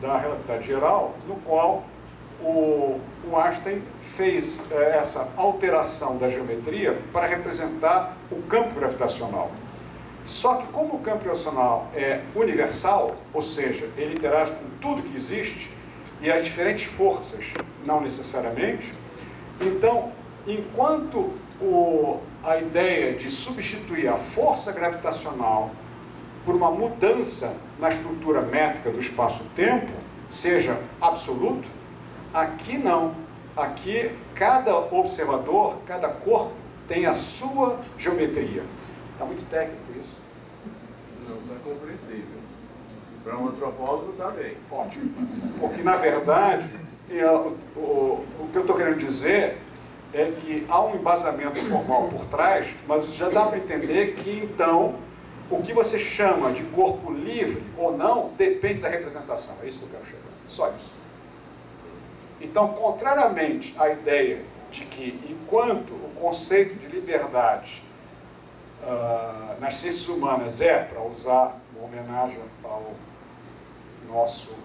da relatividade geral, no qual o Einstein fez essa alteração da geometria para representar o campo gravitacional. Só que como o campo gravitacional é universal, ou seja, ele interage com tudo que existe, e as diferentes forças não necessariamente, então, enquanto a ideia de substituir a força gravitacional por uma mudança na estrutura métrica do espaço-tempo seja absoluto, aqui não. Aqui, cada observador, cada corpo, tem a sua geometria. Está muito técnico isso? Não, está compreensível. Para um antropólogo está bem. Ótimo. Porque, na verdade, o que eu estou querendo dizer é que há um embasamento formal por trás, mas já dá para entender que, então, o que você chama de corpo livre ou não depende da representação. É isso que eu quero chegar. Só isso. Então, contrariamente à ideia de que, enquanto o conceito de liberdade nas ciências humanas para usar uma homenagem ao nosso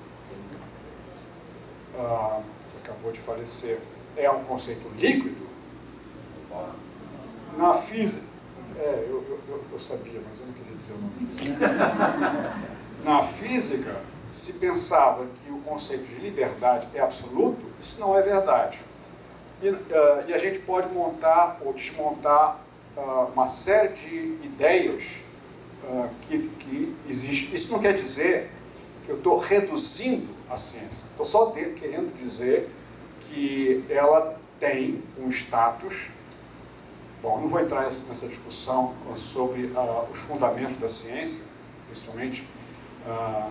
que acabou de falecer, é um conceito líquido, na física, eu sabia, mas eu não queria dizer o nome. Na física, se pensava que o conceito de liberdade é absoluto, isso não é verdade. E a gente pode montar ou desmontar uma série de ideias que existem. Isso não quer dizer que eu estou reduzindo a ciência. Estou só querendo dizer que ela tem um status. Bom, não vou entrar nessa discussão sobre os fundamentos da ciência, principalmente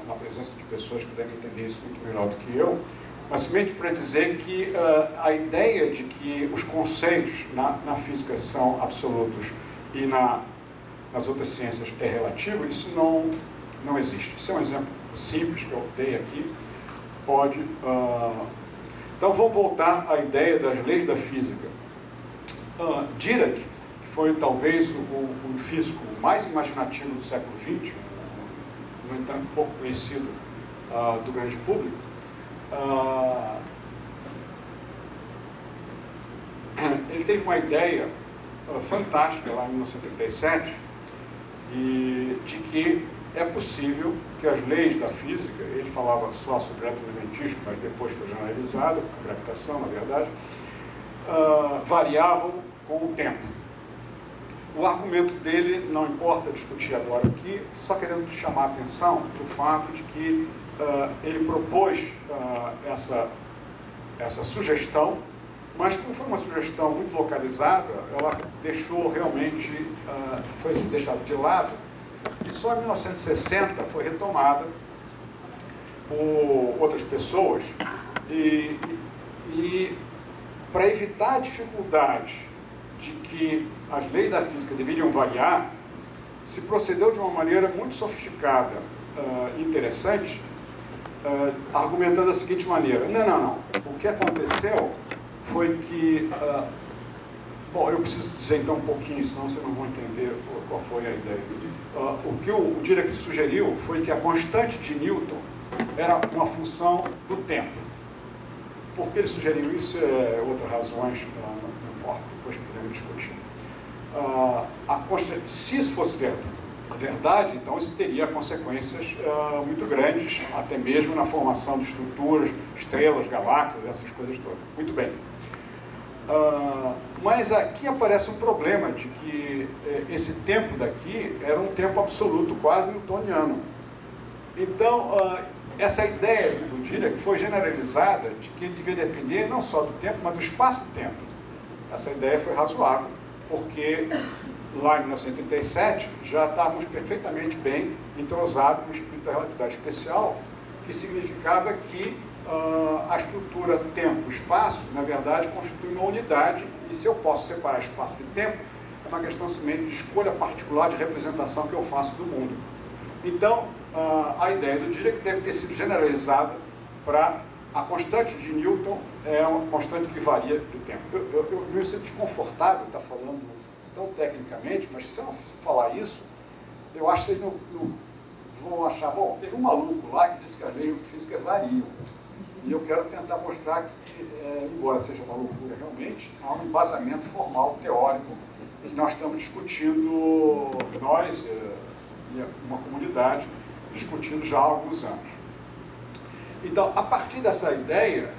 na presença de pessoas que devem entender isso muito melhor do que eu, mas simplesmente para dizer que a ideia de que os conceitos na física são absolutos e nas outras ciências é relativo, isso não existe. Isso é um exemplo simples que eu dei aqui. Então vamos voltar à ideia das leis da física. Dirac, que foi talvez o físico mais imaginativo do século XX, no entanto pouco conhecido do grande público, ele teve uma ideia fantástica lá em 1937 de que é possível que as leis da física, ele falava só sobre o eletromagnetismo, mas depois foi generalizado, a gravitação, na verdade, variavam com o tempo. O argumento dele, não importa discutir agora aqui, só querendo chamar a atenção para o fato de que ele propôs essa sugestão, mas como foi uma sugestão muito localizada, ela deixou realmente, foi deixada de lado, e só em 1960 foi retomada por outras pessoas, e para evitar a dificuldade de que as leis da física deveriam variar, se procedeu de uma maneira muito sofisticada e interessante, argumentando da seguinte maneira: não. O que aconteceu foi que... bom, eu preciso dizer então um pouquinho, senão vocês não vão entender qual foi a ideia. O que o Dirac sugeriu foi que a constante de Newton era uma função do tempo. Por que ele sugeriu isso? Outras razões, não importa, depois podemos discutir. Se isso fosse verdade, então isso teria consequências muito grandes, até mesmo na formação de estruturas, estrelas, galáxias, essas coisas todas. Muito bem. Mas aqui aparece um problema de que esse tempo daqui era um tempo absoluto, quase newtoniano. Então, essa ideia do Dirac foi generalizada de que ele devia depender não só do tempo, mas do espaço-tempo. Essa ideia foi razoável, porque lá em 1937 já estávamos perfeitamente bem entrosados no espírito da relatividade especial, que significava que a estrutura tempo-espaço, na verdade, constitui uma unidade, e se eu posso separar espaço de tempo, é uma questão simplesmente de escolha particular de representação que eu faço do mundo. Então, a ideia do Dirac deve ter sido generalizada para a constante de Newton é uma constante que varia do tempo. Eu me sinto desconfortável estar falando tão tecnicamente, mas se eu não falar isso, eu acho que vocês não vão achar, bom, teve um maluco lá que disse que as leis de física variam. E eu quero tentar mostrar que, embora seja uma loucura realmente, há um embasamento formal, teórico, que nós estamos discutindo, nós e uma comunidade, discutindo já há alguns anos. Então, a partir dessa ideia,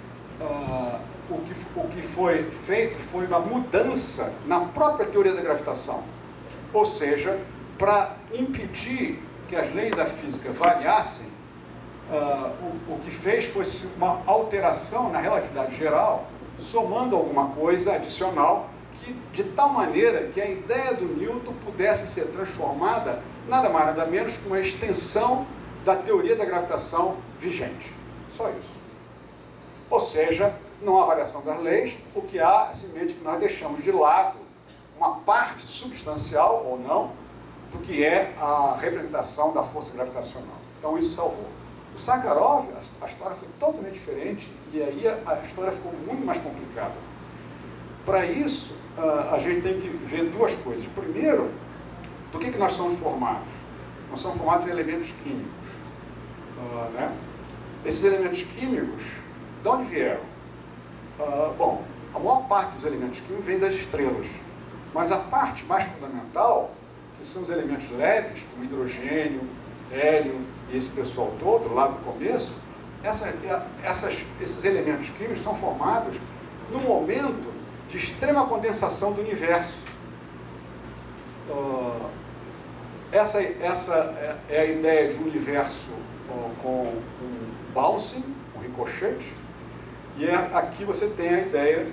o que foi feito foi uma mudança na própria teoria da gravitação. Ou seja, para impedir que as leis da física variassem, o que fez foi uma alteração na relatividade geral, somando alguma coisa adicional, de tal maneira que a ideia do Newton pudesse ser transformada, nada mais nada menos que uma extensão da teoria da gravitação vigente. Só isso. Ou seja, não há variação das leis, o que há é simplesmente que nós deixamos de lado uma parte substancial, ou não, do que é a representação da força gravitacional. Então isso salvou. O Sakharov, a história foi totalmente diferente, e aí a história ficou muito mais complicada. Para isso, a gente tem que ver duas coisas. Primeiro, do que nós somos formados? Nós somos formados de elementos químicos. Né? Esses elementos químicos, de onde vieram? Bom, a maior parte dos elementos químicos vem das estrelas, mas a parte mais fundamental, que são os elementos leves, como hidrogênio, hélio e esse pessoal todo, lá do começo, esses elementos químicos são formados no momento de extrema condensação do universo. Essa é a ideia de um universo com um bouncing, um ricochete, e aqui você tem a ideia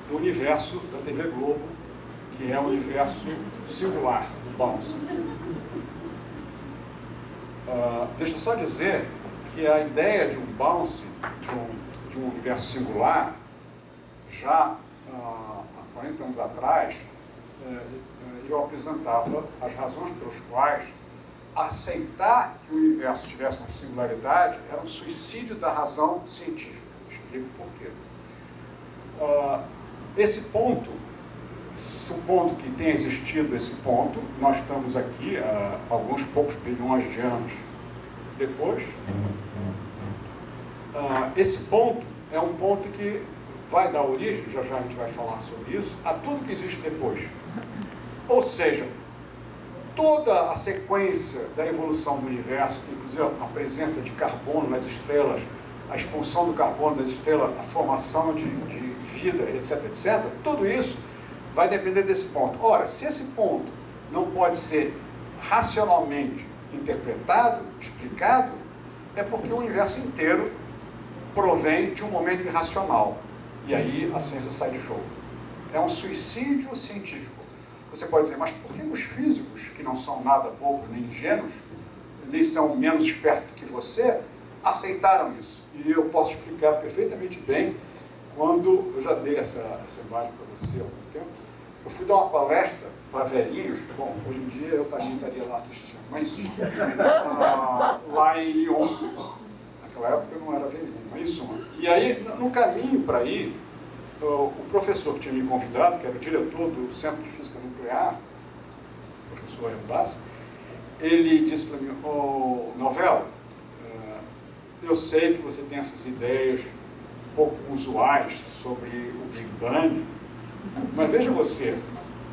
do universo da TV Globo, que é o universo singular, do bouncing. Deixa eu só dizer que a ideia de um bouncing, de um universo singular, já há 40 anos atrás, eu apresentava as razões pelas quais aceitar que o universo tivesse uma singularidade era um suicídio da razão científica. Explico por quê. Esse ponto, supondo que tenha existido esse ponto, nós estamos aqui há alguns poucos bilhões de anos depois. Esse ponto é um ponto que vai dar origem, já já a gente vai falar sobre isso, a tudo que existe depois. Ou seja, toda a sequência da evolução do universo, inclusive a presença de carbono nas estrelas, a expulsão do carbono das estrelas, a formação de vida, etc., etc., tudo isso vai depender desse ponto. Ora, se esse ponto não pode ser racionalmente interpretado, explicado, é porque o universo inteiro provém de um momento irracional. E aí a ciência sai de jogo. É um suicídio científico. Você pode dizer, mas por que os físicos, que não são nada bobos nem ingênuos, nem são menos espertos do que você, aceitaram isso? E eu posso explicar perfeitamente bem quando eu já dei essa imagem para você há algum tempo. Eu fui dar uma palestra para velhinhos, bom, hoje em dia eu também estaria lá assistindo, mas lá em Lyon. Naquela época eu não era velhinho, mas isso. E aí, no caminho para ir, o professor que tinha me convidado, que era o diretor do Centro de Física Nuclear, o professor Elbas, ele disse para mim, Novello, eu sei que você tem essas ideias um pouco usuais sobre o Big Bang, mas veja você,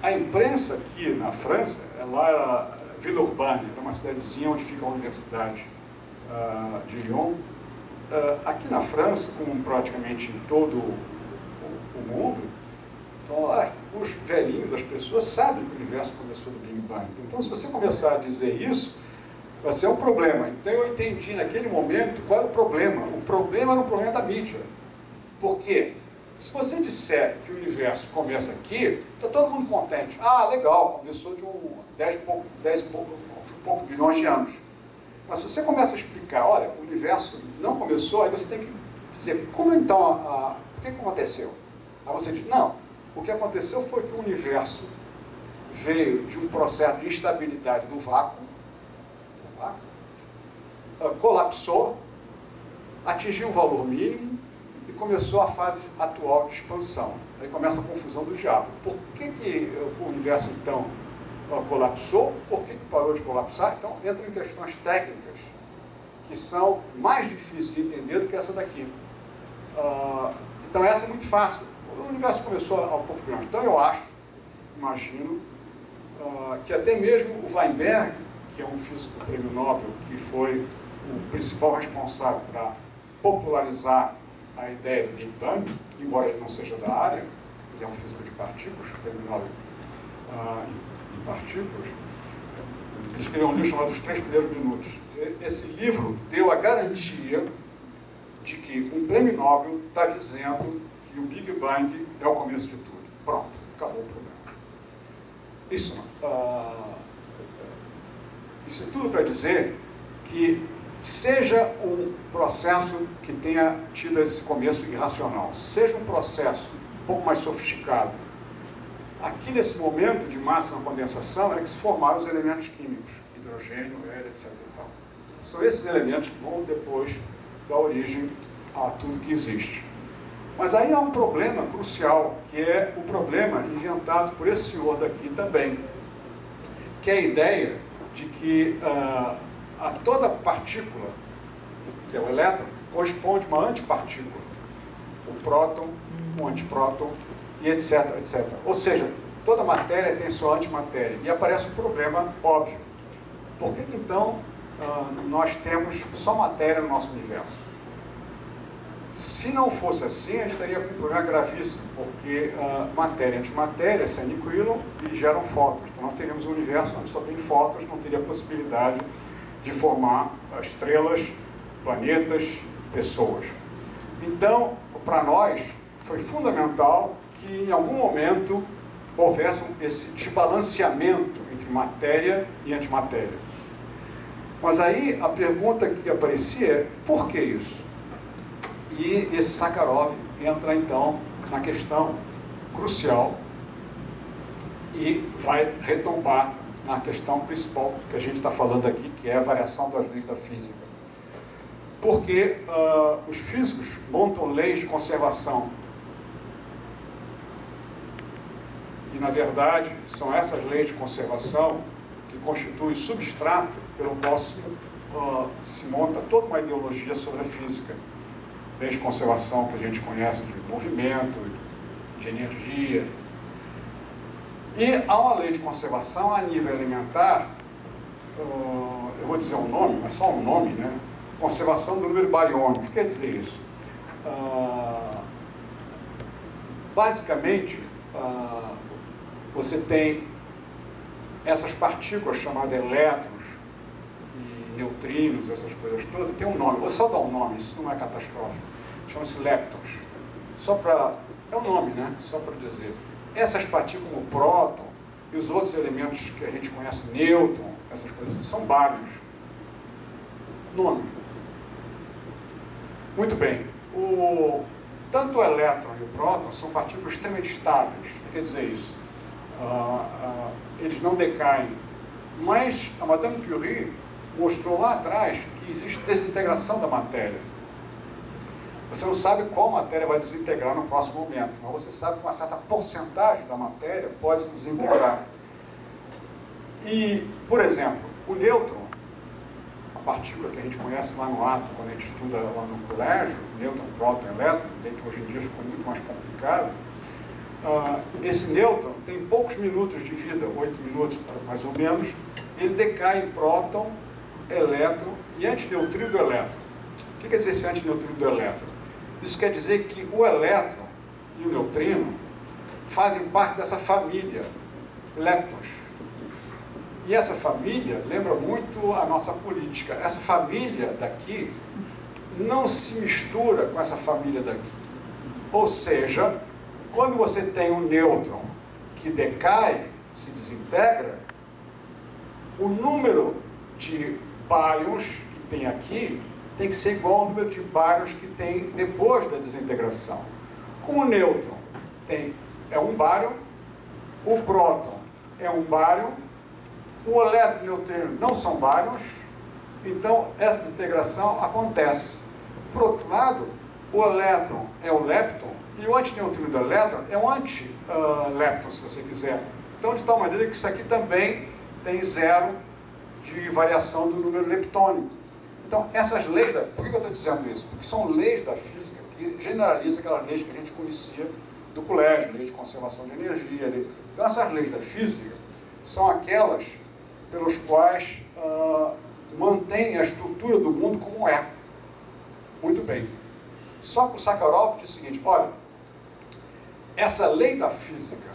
a imprensa aqui na França, lá era Villeurbanne, é uma cidadezinha onde fica a Universidade de Lyon. Aqui na França, como praticamente em todo o mundo, então, os velhinhos, as pessoas sabem que o universo começou do Big Bang. Então, se você começar a dizer isso, vai ser um problema. Então, eu entendi naquele momento qual era o problema. O problema era o problema da mídia. Por quê? Se você disser que o universo começa aqui, está todo mundo contente. Legal, começou de 10 e pouco bilhões de anos. Mas se você começa a explicar, olha, o universo não começou, aí você tem que dizer, como então, o que aconteceu? Aí você diz, não, o que aconteceu foi que o universo veio de um processo de instabilidade do vácuo, colapsou, atingiu um valor mínimo e começou a fase atual de expansão. Aí começa a confusão do diabo. Por que o universo, então, colapsou, por que parou de colapsar? Então, entra em questões técnicas que são mais difíceis de entender do que essa daqui. Então, essa é muito fácil. O universo começou há um pouco grande. Então, eu imagino, que até mesmo o Weinberg, que é um físico do Prêmio Nobel, que foi o principal responsável para popularizar a ideia do Big Bang, embora ele não seja da área, ele é um físico de partículas, Prêmio Nobel em partículas, ele escreveu um livro chamado Os 3 Primeiros Minutos. Esse livro deu a garantia de que um Prêmio Nobel está dizendo que o Big Bang é o começo de tudo. Pronto, acabou o problema. Isso é tudo para dizer que seja um processo que tenha tido esse começo irracional, seja um processo um pouco mais sofisticado, aqui nesse momento de máxima condensação é que se formaram os elementos químicos, hidrogênio, hélio, etc. E tal. São esses elementos que vão depois dar origem a tudo que existe. Mas aí há um problema crucial, que é o problema inventado por esse senhor daqui também, que é a ideia de que a toda partícula, que é o elétron, corresponde a uma antipartícula, o próton, o antipróton, e etc, etc. Ou seja, toda matéria tem sua antimatéria. E aparece um problema óbvio. Por que então nós temos só matéria no nosso universo? Se não fosse assim, a gente estaria com um problema gravíssimo, porque matéria e antimatéria se aniquilam e geram fótons. Então nós teríamos um universo onde só tem fótons, não teria possibilidade de formar estrelas, planetas, pessoas. Então, para nós, foi fundamental que em algum momento houvesse esse desbalanceamento entre matéria e antimatéria. Mas aí a pergunta que aparecia é, por que isso? E esse Sakharov entra então na questão crucial e vai retombar na questão principal que a gente está falando aqui, que é a variação das leis da física. Porque os físicos montam leis de conservação. E, na verdade, são essas leis de conservação que constituem o substrato pelo qual se monta toda uma ideologia sobre a física. Leis de conservação que a gente conhece de movimento, de energia. E há uma lei de conservação a nível elementar, eu vou dizer um nome, mas só um nome, né? Conservação do número bariônico. O que quer dizer isso? Basicamente, você tem essas partículas chamadas elétrons e neutrinos, essas coisas todas, tem um nome, vou só dar um nome, isso não é catastrófico, chama-se leptons. É um nome, né? Só para dizer. Essas partículas, como o próton e os outros elementos que a gente conhece, nêutron, essas coisas, são bários. Nome. Muito bem. Tanto o elétron e o próton são partículas extremamente estáveis. O que quer dizer isso? Eles não decaem. Mas a Madame Curie mostrou lá atrás que existe desintegração da matéria. Você não sabe qual matéria vai desintegrar no próximo momento, mas você sabe que uma certa porcentagem da matéria pode se desintegrar. E, por exemplo, o nêutron, a partícula que a gente conhece lá no átomo, quando a gente estuda lá no colégio, nêutron, próton, elétron, bem que hoje em dia ficou muito mais complicado, esse nêutron tem poucos minutos de vida, 8 minutos mais ou menos, ele decai em próton, elétron e antineutrino do elétron. O que quer dizer esse antineutrino do elétron? Isso quer dizer que o elétron e o neutrino fazem parte dessa família, leptons. E essa família lembra muito a nossa política. Essa família daqui não se mistura com essa família daqui. Ou seja, quando você tem um nêutron que decai, se desintegra, o número de bárions que tem aqui tem que ser igual ao número de bárions que tem depois da desintegração. Como o nêutron é um bárion, o próton é um bárion, o elétron e o neutrino não são bárions, então essa integração acontece. Por outro lado, o elétron é o lepton e o antineutrino do elétron é um antilepton, se você quiser. Então, de tal maneira que isso aqui também tem zero de variação do número leptônico. Então, essas leis por que eu estou dizendo isso? Porque são leis da física que generalizam aquelas leis que a gente conhecia do colégio, lei de conservação de energia. Então, essas leis da física são aquelas pelos quais mantêm a estrutura do mundo como é. Muito bem. Só que o Sakharov diz o seguinte, olha, essa lei da física,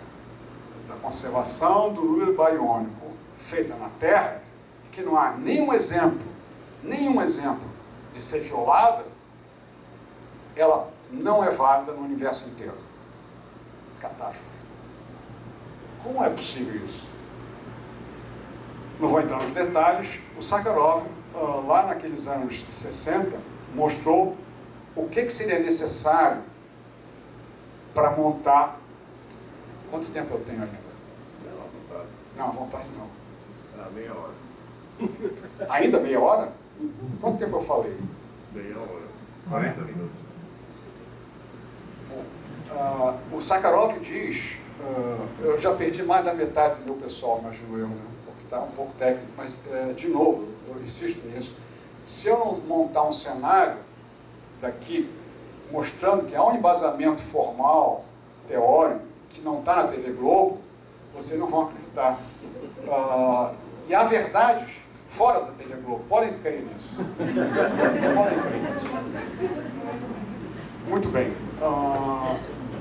da conservação do número bariônico feita na Terra, que não há nenhum exemplo de ser violada, ela não é válida no universo inteiro. Catástrofe. Como é possível isso? Não vou entrar nos detalhes. O Sakharov, lá naqueles anos 60, mostrou o que seria necessário para montar... Quanto tempo eu tenho ainda? Não, à vontade não. Meia hora. Ainda meia hora? Quanto tempo eu falei? Meia hora. 40 minutos. O Sakharov diz, eu já perdi mais da metade do meu pessoal, imagino eu, né? Porque está um pouco técnico, mas, de novo, eu insisto nisso. Se eu não montar um cenário daqui, mostrando que há um embasamento formal, teórico, que não está na TV Globo, vocês não vão acreditar. E há verdades fora da TV Globo, podem crer nisso. Podem crer nisso. Muito bem.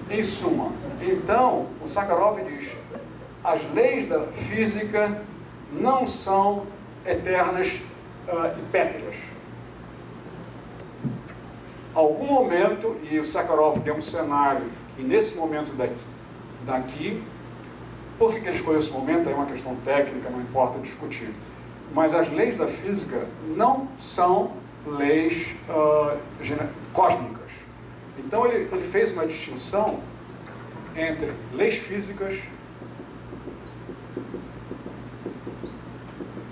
Em suma, então, o Sakharov diz, as leis da física não são eternas e pétreas. Algum momento, e o Sakharov deu um cenário que nesse momento daqui, por que ele escolheu esse momento? É uma questão técnica, não importa discutir. Mas as leis da física não são leis cósmicas. Então ele fez uma distinção entre leis físicas,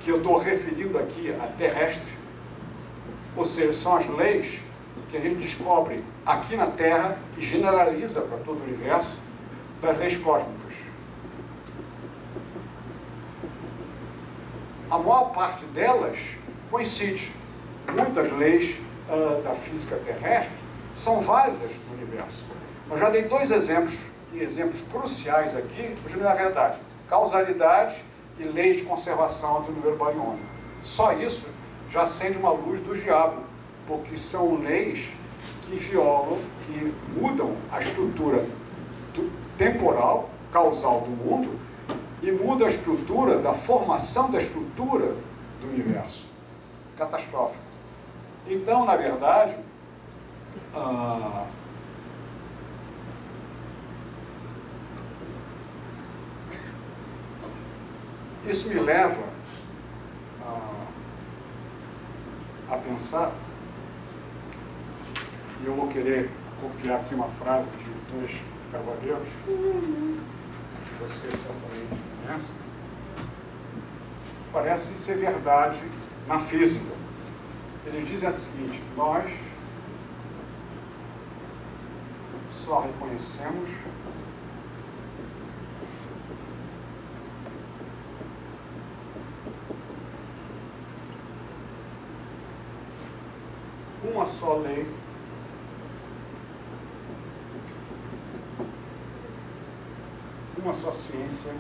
que eu estou referindo aqui a terrestre, ou seja, são as leis que a gente descobre aqui na Terra e generaliza para todo o universo, das leis cósmicas. A maior parte delas coincide. Muitas leis da física terrestre são válidas no universo. Eu já dei dois exemplos, e exemplos cruciais aqui, mas não é a verdade. Causalidade e leis de conservação do número bariônico. Só isso já acende uma luz do diabo, porque são leis que violam, que mudam a estrutura temporal, causal do mundo, e muda a estrutura da formação da estrutura do universo. Catastrófico. Então, na verdade, isso me leva a pensar, e eu vou querer copiar aqui uma frase de dois cavaleiros, que vocês certamente conhecem, que parece ser verdade na física. Eles dizem o seguinte: nós só reconhecemos uma só lei uma só ciência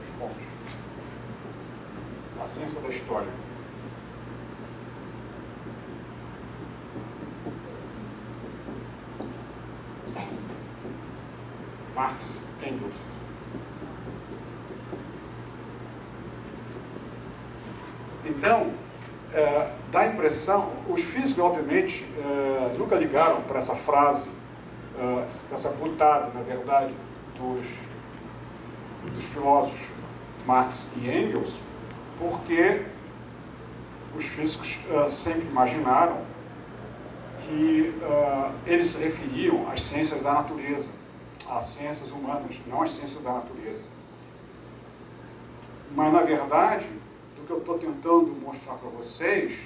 os pontos, a ciência da história. Marx, Engels. Então, dá a impressão, os físicos, obviamente, nunca ligaram para essa frase, essa butada, na verdade, dos filósofos Marx e Engels, porque os físicos sempre imaginaram que eles se referiam às ciências da natureza, às ciências humanas, não às ciências da natureza. Mas, na verdade, do que eu estou tentando mostrar para vocês,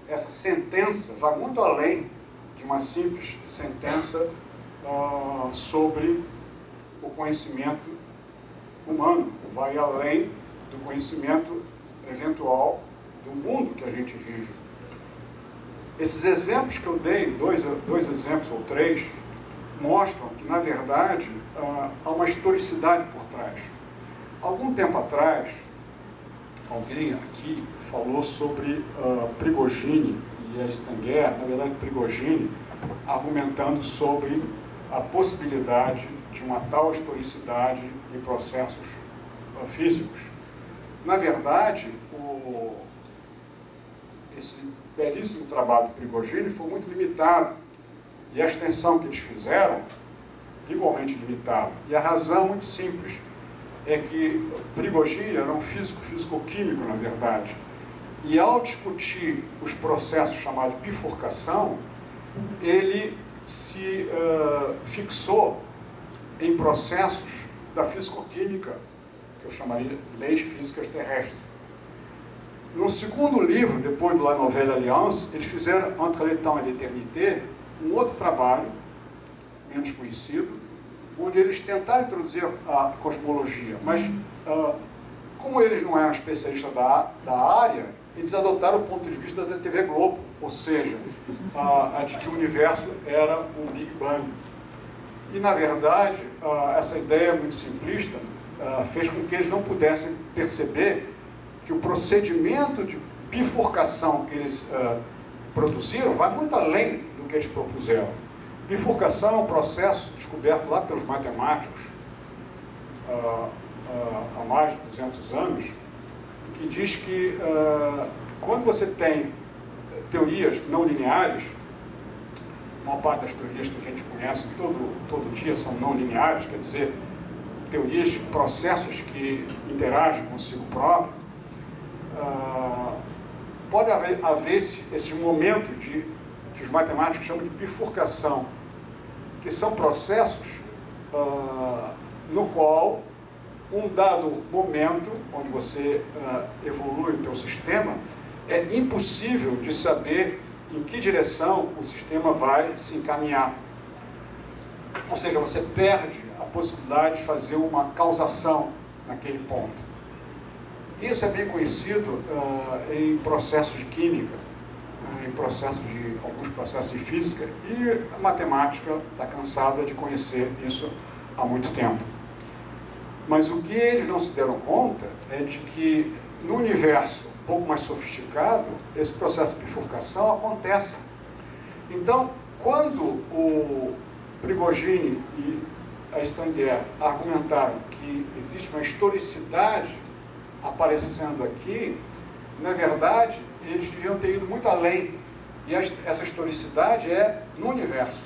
essa sentença vai muito além de uma simples sentença sobre o conhecimento humano, vai além do conhecimento eventual do mundo que a gente vive. Esses exemplos que eu dei, dois exemplos ou três, mostram que, na verdade, há uma historicidade por trás. Algum tempo atrás, alguém aqui falou sobre Prigogine e a Stanger, na verdade Prigogine, argumentando sobre a possibilidade de uma tal historicidade em processos físicos. Na verdade, esse belíssimo trabalho de Prigogine foi muito limitado, e a extensão que eles fizeram, igualmente limitada. E a razão muito simples, é que Prigogine era um físico-químico, na verdade, e ao discutir os processos chamados de bifurcação, ele se fixou em processos da físico-química, que eu chamaria de leis físicas terrestres. No segundo livro, depois de La Nouvelle Alliance, eles fizeram Entre le temps et l'éternité, um outro trabalho, menos conhecido, onde eles tentaram introduzir a cosmologia, mas como eles não eram especialistas da área, eles adotaram o ponto de vista da TV Globo, ou seja, a de que o universo era um Big Bang. E, na verdade, essa ideia muito simplista fez com que eles não pudessem perceber que o procedimento de bifurcação que eles produziram vai muito além do que eles propuseram. Bifurcação é um processo descoberto lá pelos matemáticos há mais de 200 anos, que diz que quando você tem teorias não lineares, uma parte das teorias que a gente conhece todo dia são não lineares, quer dizer, teorias, processos que interagem consigo próprio, pode haver esse momento que os matemáticos chamam de bifurcação, que são processos no qual um dado momento, onde você evolui o teu sistema, é impossível de saber em que direção o sistema vai se encaminhar. Ou seja, você perde a possibilidade de fazer uma causação naquele ponto. Isso é bem conhecido em processos de química, em alguns processos de física, e a matemática está cansada de conhecer isso há muito tempo. Mas o que eles não se deram conta é de que no universo um pouco mais sofisticado, esse processo de bifurcação acontece. Então, quando o Prigogine e a Stanger argumentaram que existe uma historicidade aparecendo aqui, na verdade, eles deviam ter ido muito além. E essa historicidade é no universo,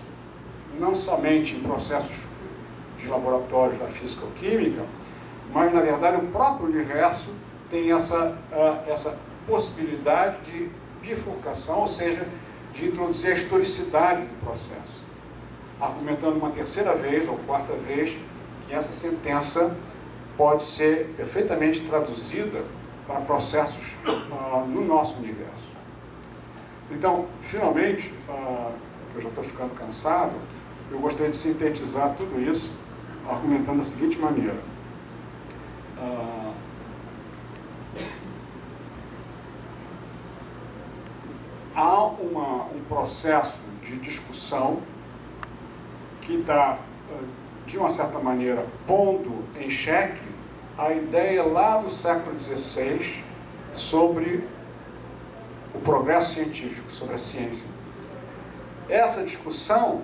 não somente em processos de laboratórios da física-química, mas, na verdade, o próprio universo tem essa possibilidade de bifurcação, ou seja, de introduzir a historicidade do processo, argumentando uma terceira vez ou quarta vez que essa sentença pode ser perfeitamente traduzida para processos no nosso universo. Então, finalmente, que eu já estou ficando cansado, eu gostaria de sintetizar tudo isso argumentando da seguinte maneira. Há um processo de discussão que está, de uma certa maneira, pondo em xeque a ideia lá do século XVI sobre o progresso científico, sobre a ciência. Essa discussão,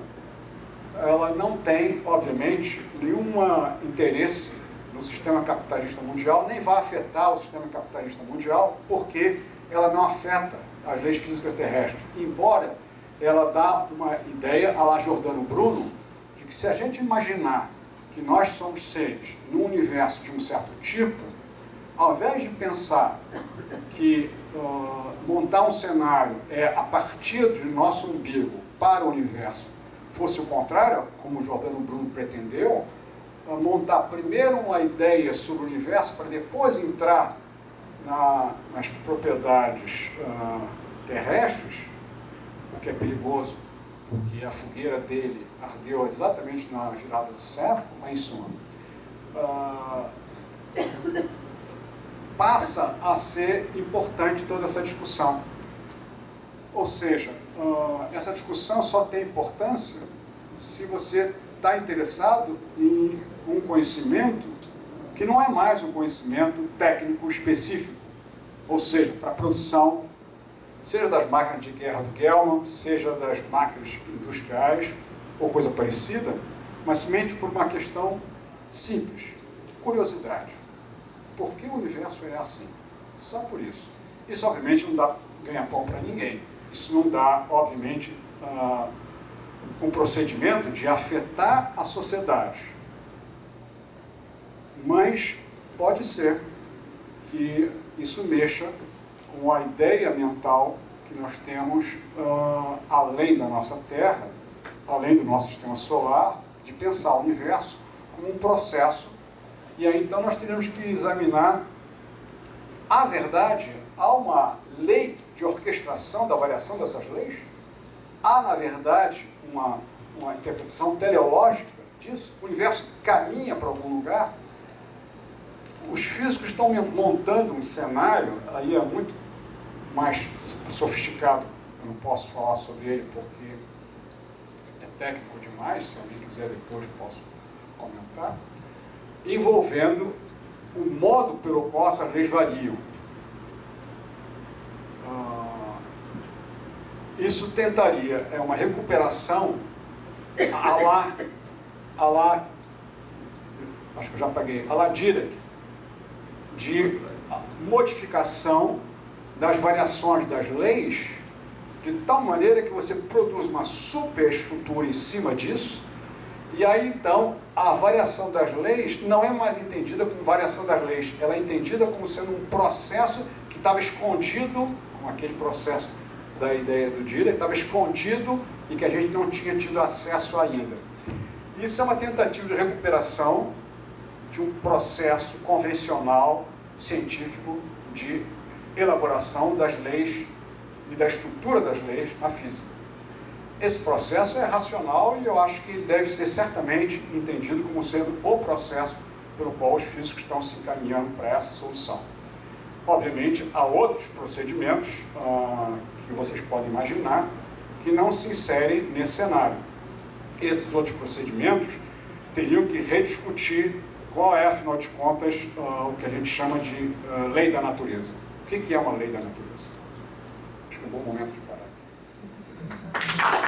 ela não tem, obviamente, nenhum interesse no sistema capitalista mundial, nem vai afetar o sistema capitalista mundial, porque ela não afeta as leis físicas terrestres, embora ela dá uma ideia, à la Giordano Bruno, de que se a gente imaginar que nós somos seres num universo de um certo tipo, ao invés de pensar que montar um cenário é a partir do nosso umbigo para o universo, fosse o contrário, como o Giordano Bruno pretendeu, montar primeiro uma ideia sobre o universo para depois entrar nas propriedades terrestres, o que é perigoso, porque a fogueira dele ardeu exatamente na virada do século, mas em suma, passa a ser importante toda essa discussão. Ou seja, essa discussão só tem importância se você está interessado em um conhecimento que não é mais um conhecimento técnico específico, ou seja, para a produção, seja das máquinas de guerra do Gell-Mann, seja das máquinas industriais, ou coisa parecida, mas simplesmente por uma questão simples, curiosidade. Por que o universo é assim? Só por isso. Isso, obviamente, não dá ganha-pão para ninguém. Isso não dá, obviamente, um procedimento de afetar a sociedade. Mas pode ser que isso mexa com a ideia mental que nós temos além da nossa Terra, além do nosso sistema solar, de pensar o universo como um processo. E aí, então, nós teríamos que examinar a verdade. Há uma lei de orquestração da variação dessas leis? Há, na verdade, uma interpretação teleológica disso? O universo caminha para algum lugar? Os físicos estão montando um cenário, aí é muito mais sofisticado, eu não posso falar sobre ele porque é técnico demais, se alguém quiser depois posso comentar, envolvendo o modo pelo qual essas leis variam. Isso tentaria, uma recuperação acho que eu já paguei, a la Dirac, de modificação das variações das leis, de tal maneira que você produz uma superestrutura em cima disso, e aí então a variação das leis não é mais entendida como variação das leis, ela é entendida como sendo um processo que estava escondido, como aquele processo da ideia do Dirac, que estava escondido e que a gente não tinha tido acesso ainda. Isso é uma tentativa de recuperação de um processo convencional, científico, de elaboração das leis e da estrutura das leis na física. Esse processo é racional e eu acho que ele deve ser certamente entendido como sendo o processo pelo qual os físicos estão se encaminhando para essa solução. Obviamente, há outros procedimentos que vocês podem imaginar que não se inserem nesse cenário. Esses outros procedimentos teriam que rediscutir qual é, afinal de contas, o que a gente chama de lei da natureza. O que é uma lei da natureza? Acho que é um bom momento de parar aqui.